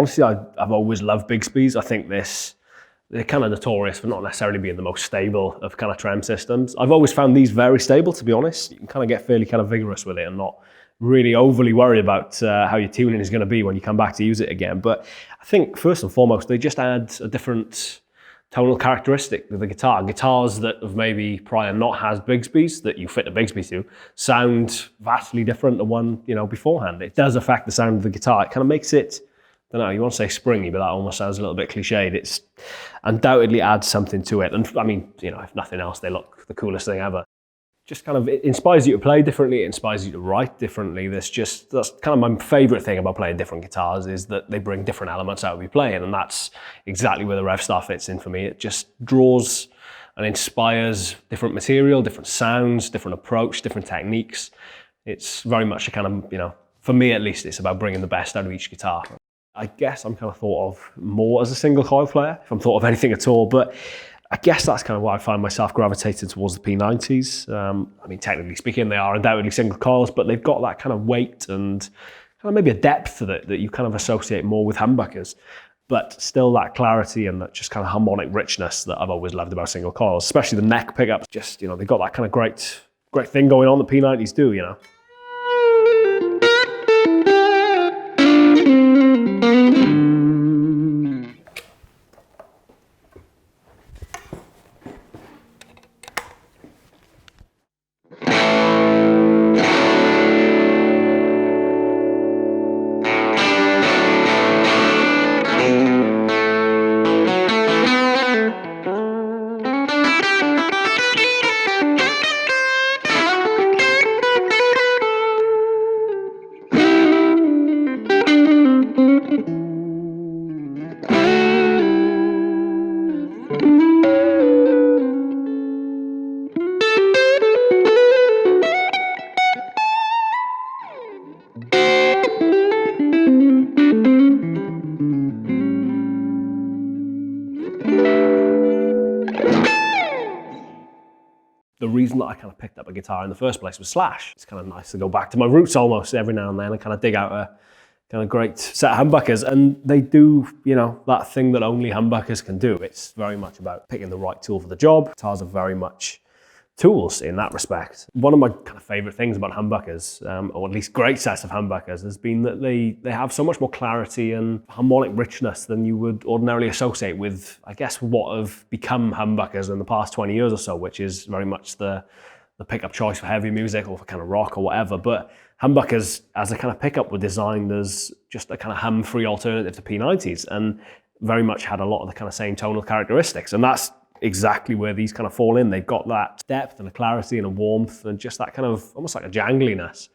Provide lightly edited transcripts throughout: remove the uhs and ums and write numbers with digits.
honestly, I've always loved Bigsby's. I think they're kind of notorious for not necessarily being the most stable of kind of trem systems. I've always found these very stable, to be honest. You can kind of get fairly kind of vigorous with it and not really overly worried about how your tuning is going to be when you come back to use it again. But I think first and foremost, they just add a different tonal characteristic to the guitar. Guitars that have maybe prior not had Bigsby's, that you fit a Bigsby to, sound vastly different than one, beforehand. It does affect the sound of the guitar. It kind of makes it, I don't know, you want to say springy, but that almost sounds a little bit cliched. It's undoubtedly adds something to it. And I mean, if nothing else, they look the coolest thing ever. Just kind of, it inspires you to play differently, it inspires you to write differently. That's kind of my favorite thing about playing different guitars, is that they bring different elements out of you playing. And that's exactly where the Revstar fits in for me. It just draws and inspires different material, different sounds, different approach, different techniques. It's very much a kind of, for me at least, it's about bringing the best out of each guitar. I guess I'm kind of thought of more as a single coil player, if I'm thought of anything at all, but I guess that's kind of why I find myself gravitated towards the P90s. I mean, technically speaking, they are undoubtedly single coils, but they've got that kind of weight and kind of maybe a depth to it that you kind of associate more with humbuckers, but still that clarity and that just kind of harmonic richness that I've always loved about single coils, especially the neck pickups. Just, they've got that kind of great thing going on that P90s do, The reason that I kind of picked up a guitar in the first place was Slash. It's kind of nice to go back to my roots almost every now and then and kind of dig out a kind of great set of humbuckers. And they do, that thing that only humbuckers can do. It's very much about picking the right tool for the job. Guitars are very much tools in that respect. One of my kind of favorite things about humbuckers, or at least great sets of humbuckers, has been that they have so much more clarity and harmonic richness than you would ordinarily associate with, I guess, what have become humbuckers in the past 20 years or so, which is very much the pickup choice for heavy music or for kind of rock or whatever. But humbuckers as a kind of pickup were designed as just a kind of hum-free alternative to P90s, and very much had a lot of the kind of same tonal characteristics. And that's exactly where these kind of fall in. They've got that depth and a clarity and a warmth and just that kind of almost like a jangliness.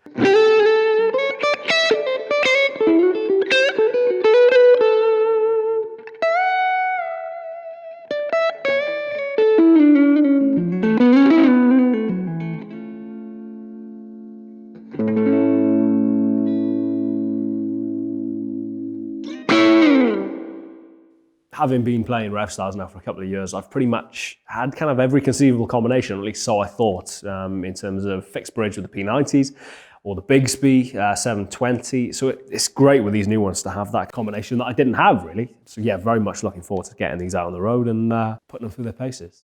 Having been playing Revstars now for a couple of years, I've pretty much had kind of every conceivable combination, at least so I thought, in terms of fixed bridge with the P90s or the Bigsby 720. So it's great with these new ones to have that combination that I didn't have really. So yeah, very much looking forward to getting these out on the road and putting them through their paces.